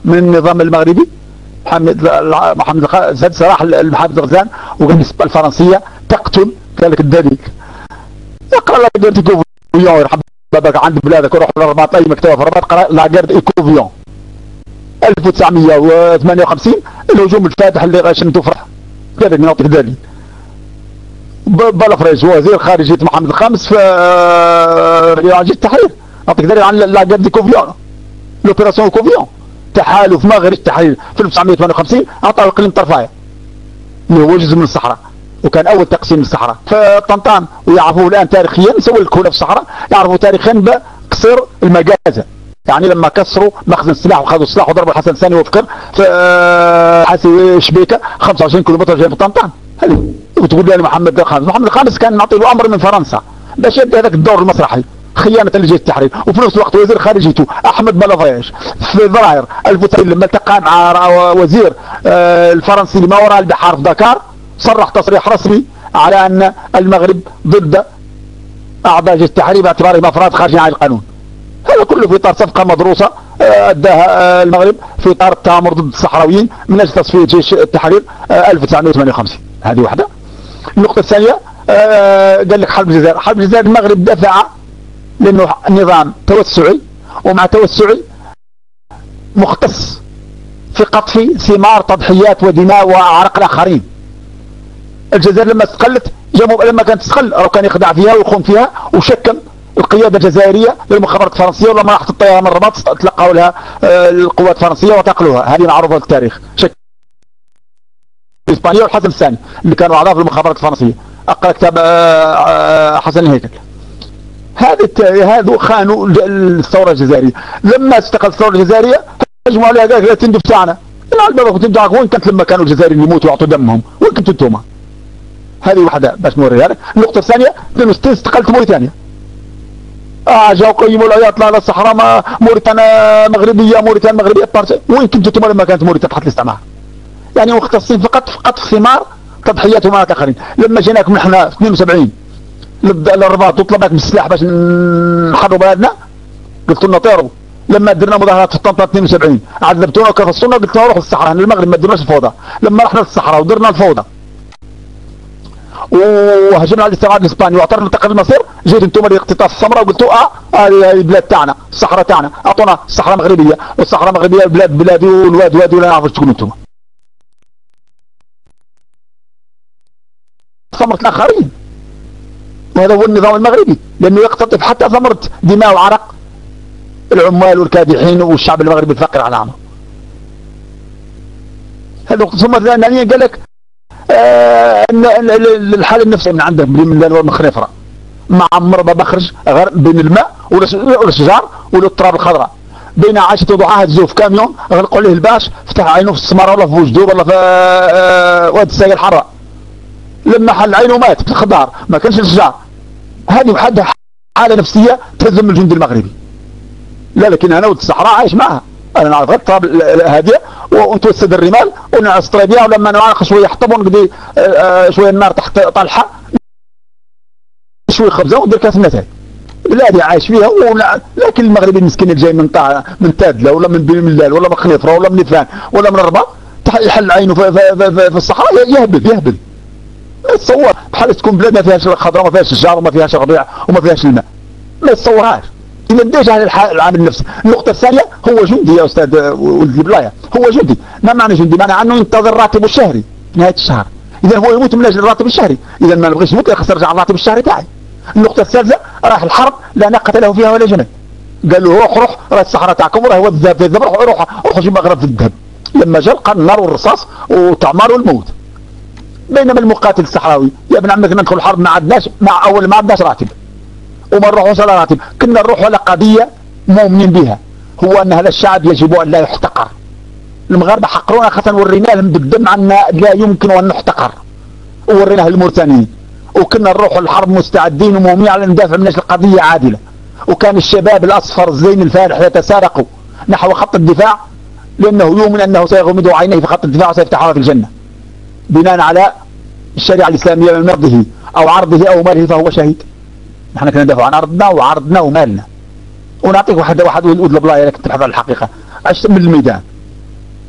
من النظام المغربي. محمد زاد صلاح محمد غزان، وبالنسبه الفرنسيه تقتل ذلك الدليل. اقرا لا غير ديكوفيون يرحم باباك عند بلادك، روح للرباط، اي مكتبه في الرباط قرا لا غير ديكوفيون 1958 الهجوم الفاتح اللي شنتو فرح كذا. نعطيك دليل. بلافريج وزير خارجيه محمد الخامس في رئاسه التحرير، نعطيك دليل عن لا غير ديكوفيون، لوبيراسيون كوفيون، تحالف مغرب التحرير في 1958 اعطى اقليم طرفايه اللي هو جزء من الصحراء، وكان اول تقسيم للصحراء في طنطان، ويعرفوه الان تاريخيا، سووا لك هنا في الصحراء يعرفوا تاريخيا بقصر المجازه، يعني لما كسروا مخزن السلاح وخذوا السلاح وضربوا الحسن الثاني وفكر في حاسي شبيكه 25 كيلومتر جاي في طنطان. وتقول لي محمد الخامس كان نعطي له امر من فرنسا باش يدي هذاك الدور المسرحي خيانة لجيش التحرير، وفي نفس الوقت وزير خارجيته أحمد بلافريج في فبراير 1900 لما التقى مع وزير الفرنسي لما وراء البحار في دكار، صرح تصريح رسمي على أن المغرب ضد أعضاء جيش التحرير باعتبارهم أفراد خارجين عن القانون. هذا كله في إطار صفقة مدروسة أداها المغرب في إطار التآمر ضد الصحراويين من أجل تصفية جيش التحرير 1958. هذه واحدة. النقطة الثانية قال لك حرب الجزائر. حرب الجزائر المغرب دفع لأنه نظام توسعي، ومع توسعي مختص في قطف ثمار تضحيات ودماء وعرق الآخرين. الجزائر لما استقلت لما كانت تستقل أو كان يخدع فيها ويخون فيها، وشكل القيادة الجزائرية للمخابرات الفرنسية، ولما راحت الطيارة من الرباط تلقوا لها القوات الفرنسية وتقلوها. هذه معروفة في التاريخ. شكل إسبانيا والحسن الثاني اللي كانوا أعضاء في المخابرات الفرنسية. أقرأ كتاب حسن الهيكل. هذا خانوا الثورة الجزائرية. لما استقلت الثورة الجزائرية هجموا عليها قال لك تندف تاعنا، كنت بتاعك وين كانت لما كانوا الجزائريين يموتوا ويعطوا دمهم؟ وين كنتوا انتم؟ هذه واحدة باش نوريها لك. النقطة الثانية استقلت موريتانيا. جاوا قيموا العياط لا الصحراء موريتانيا مغربية، موريتانيا مغربية بارتي. وين كنتوا انتم لما كانت موريتانيا تحت الاستعمار؟ يعني مختصين فقط في قطف ثمار تضحيات ومات اخرين. لما جيناكم نحن في 72 للرباط وطلبناك بالسلاح باش نحرروا بلادنا، قلت لنا طيروا. لما درنا مظاهرات في طنطا 72 عذبتونا وكفصونا، قلت لنا روحوا للصحراء. المغرب ما درناش الفوضى. لما رحنا للصحراء ودرنا الفوضى وهجمنا على الاستعمار الاسباني واعترفنا بتقرير المصير، جيت انتم لاقتطاف السمراء وقلتوا هذه البلاد تاعنا، الصحراء تاعنا، اعطونا الصحراء المغربيه، والصحراء المغربيه بلادي والواد وادي ولا نعرف تكونوا انتم. ثمرة الاخرين. وهذا هو النظام المغربي، لانه يقتطف حتى ثمرة دماء وعرق العمال والكادحين والشعب المغربي الفقير على عامه. هذا ثم ثانيا قال لك الحاله النفسيه من عندك من المخنفره معمر بخرج بين الماء والشجار والتراب الخضراء، بين عاشت وضحاها تزوف في كاميون غلقوا عليه الباش، فتح عينه في السماره ولا في وجده ولا في واد الساقيه الحراء. لما حل عينه مات في الخضار، ما كانش الشجار. هذه وحدها حاله نفسيه تهزم الجندي المغربي. لا لكن انا ولد الصحراء عايش معها، انا نعرف غير التراب هاديه ونتوسد الرمال ونعص طريبيا، ولما نعرق شويه حطب ونقضي شويه النار تحت طلحه شويه خبزه وندير كاس النتاي. بلادي عايش فيها لكن المغربي المسكين اللي جاي من تادله ولا من بن ملال ولا من خنيفره ولا من فلان ولا من الرباط يحل عينه في الصحراء يهبل. تصور بحال تكون بلاد ما فيهاش خضراء وما فيهاش شجار وما فيهاش ربيع وما فيهاش الماء، ما تصورهاش. اذا ديش على العامل النفسي. النقطه الثانيه هو جندي يا استاذ ولد البلايه، هو جندي. ما معنى جندي؟ معنى انه ينتظر راتبه الشهري نهايه الشهر، اذا هو يموت من اجل الراتب الشهري، اذا ما نبغيش يموت يخسر رجع الراتب الشهري تاعي. النقطه الثالثه راح الحرب لا ناقه له فيها ولا جمل، قال له روح راه الصحراء تاعكم وراه هو الذهب في الذهب، روح جيب مغرب في الذهب. لما جا لقى النار والرصاص وتعمار والموت. بينما المقاتل الصحراوي يا ابن عمك ندخل الحرب ما عندناش ما عندناش راتب وما نروحوش على راتب، كنا نروحوا على قضيه مؤمنين بها، هو ان هذا الشعب يجب ان لا يحتقر. المغاربه حقرونا خاصه ورينا لهم بالدم ان لا يمكن ان نحتقر، ووريناه الموريتانيين، وكنا نروحوا للحرب مستعدين ومؤمنين على ندافع من اجل قضيه عادله. وكان الشباب الاصفر الزين الفارح يتسارقوا نحو خط الدفاع لانه يؤمن انه سيغمض عينيه في خط الدفاع وسيفتحها في الجنه بناء على الشريعه الاسلاميه من مرضه او عرضه او ماله فهو شهيد. نحن كنا ندافع عن ارضنا وعرضنا ومالنا. ونعطيك واحد ولد البلايه لك تبحث عن الحقيقه. عشت من الميدان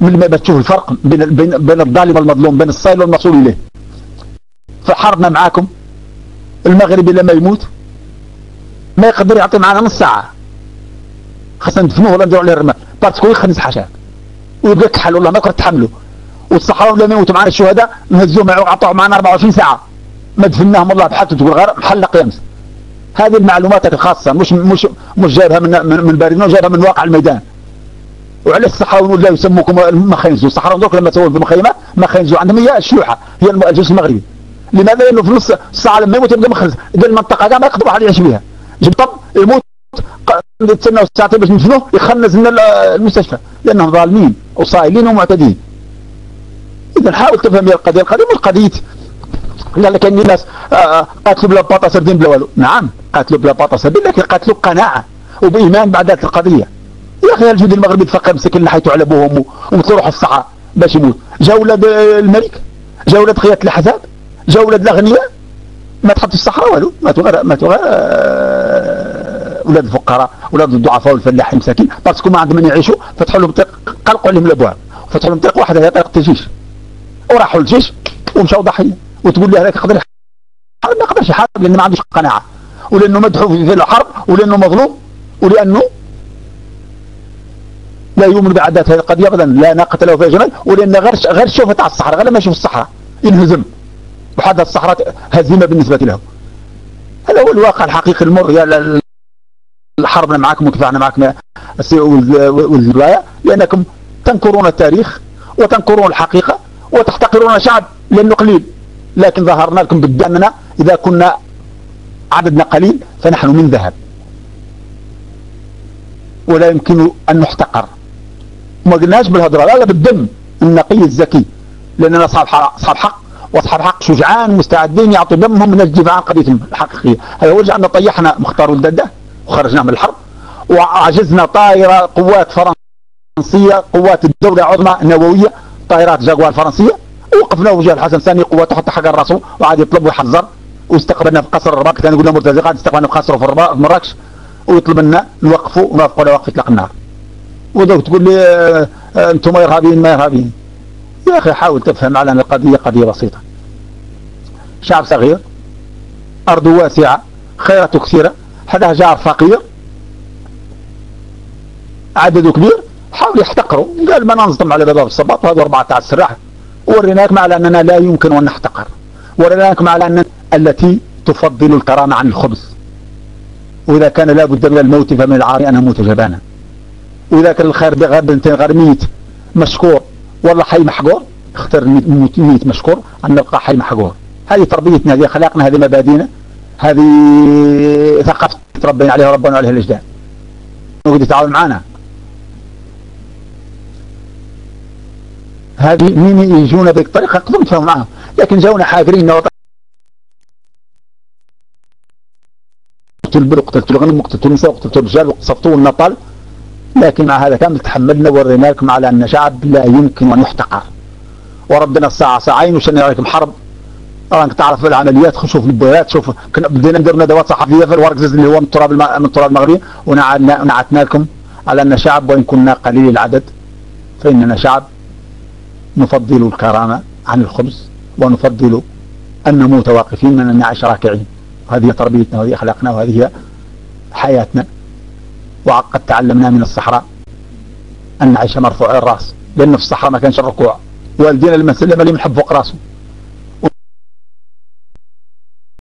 من ما تشوف الفرق بين الظالم والمظلوم، بين الصائل والمصول اليه. فحربنا معاكم، المغربي لما يموت ما يقدر يعطي معنا نص ساعه، خاصنا ندفنوه ولا نديروا عليه الرمال باسكو يخنس حشاه ويبقى كحل والله ما يقدر تحمله. والصحراء لما يموتوا معنا الشهداء نهزوهم عطوا معنا 24 ساعه ما دفناهم والله بحال تقول غير محلق يمس. هذه المعلومات الخاصه مش جايبها من بارينا، جايبها من واقع الميدان. وعلى الصحراء لا يسموكم مخينزو، الصحراء دوك لما تسووا في المخيمات مخينزو عندهم هي الشيوحه، هي الجيش المغربي. لماذا؟ لانه في نص الساعه لما يموت يبقى مخرز، قال المنطقه كاع ما يقدر واحد يعيش فيها. جبت يموت تستناو ساعتين باش ندفنوه يخنز من المستشفى لانهم ظالمين وصايلين ومعتدين. اذا حاول تفهم يا القضيه مش قضيه قال لك ان الناس قاتلوا بلا باطا سردين بلا والو. نعم قاتلوا بلا باطا سردين، لكن قاتلوا بقناعه وبايمان بعد ذات القضيه. يا اخي الجند المغربي تفكر مسكين حيث على ابوهم وتروح الصحراء باش يموت. جا ولاد الملك، جا ولاد قياده الاحزاب، جا ولاد الاغنياء ما تحط في الصحراء والو، ماتوا غير ولاد الفقراء، ولاد الضعفاء والفلاحين مساكين باسكو ما عندهم من يعيشوا. فتحوا لهم طريق، قلقوا عليهم الابواب، فتحوا لهم طريق واحده هي طريق الجيش، وراحوا للجيش ومشاو ضحيه. وتقول لي هذاك يقدر يحارب؟ ما يقدرش يحارب لانه ما عندوش قناعه، ولانه مدحو في الحرب، ولانه مظلوم، ولانه لا يؤمن بعدات هذه القضيه ابدا، لا ناقه له فيها جمال، ولان غير شوفه تاع الصحراء، غير لما يشوف الصحراء ينهزم، وحتى الصحراء هزيمه بالنسبه له. هذا هو الواقع الحقيقي المر. يا الحرب معكم وكفاحنا معكم والولايه، لانكم تنكرون التاريخ وتنكرون الحقيقه وتحتقرون شعب لانه قليل، لكن ظهرنا لكم باننا اذا كنا عددنا قليل فنحن من ذهب ولا يمكن ان نحتقر. وما قلناش بالهضره، لا بالدم النقي الزكي، لاننا اصحاب حق واصحاب حق شجعان مستعدين يعطوا دمهم من اجل دفاع عن قضيتهم الحقيقيه. هذا هو اللي طيحنا مختار ولدده وخرجنا من الحرب، وعجزنا طائره قوات فرنسيه، قوات الدوله العظمى النوويه، طائرات جاكوار الفرنسيه، وقفنا وجه الحسن الثاني قوات حتى حق راسه وعاد يطلب ويحذر، واستقبلنا في قصر الرباط. كان يقول لنا مرتزقات، استقبلنا في قصره في مراكش ويطلب لنا نوقفوا ونوافقوا على وقف اطلاق النار. ودوك تقول لي انتم ارهابيين. ما ارهابيين يا اخي، حاول تفهم على ان القضيه قضيه بسيطه. شعب صغير، ارضه واسعه، خيراته كثيره، هذا جار فقير عدده كبير، حاول يحتقروا. قال ما ننظم على باب الصباط وهذا 4 تاع السراح. وريناكم على اننا لا يمكن ان نحتقر، وريناكم على ان التي تفضل الكرامه عن الخبز. واذا كان لا بد من الموت فمن العار ان اموت جبانا. واذا كان الخير غير ميت مشكور والله حي محقور، اختر ميت مشكور ان نلقى حي محقور. هذه تربيتنا، هذه اخلاقنا، هذه مبادئنا، هذه ثقافه تربينا عليها ربنا عليها الاجداد. نقعد يتعاون معنا. هذه مين يجونا بهذه الطريقه نقدروا نتفاهموا معاهم، لكن جاونا حاقرين قتلوا البر وقتلوا الغنم وقتلوا النساء وقتلوا الرجال وقصفتوا النطال. لكن مع هذا كامل تحملنا وورينا لكم على ان شعب لا يمكن ان يحتقر. وربنا الساعه ساعين وشن عليكم حرب. راك تعرف العمليات، شوف البيات، شوف بدينا ندير ندوات صحفيه في الورق زز اللي هو من التراب المغربي، ونعتنا لكم على ان شعب وان كنا قليل العدد فاننا شعب نفضل الكرامه عن الخبز، ونفضل ان نموت واقفين من ان نعيش راكعين. هذه تربيتنا وهذه اخلاقنا وهذه هي حياتنا. وقد تعلمنا من الصحراء ان نعيش مرفوع الراس، لان في الصحراء ما كانش الركوع. والدينا لما سلم لي من حب فوق راسه.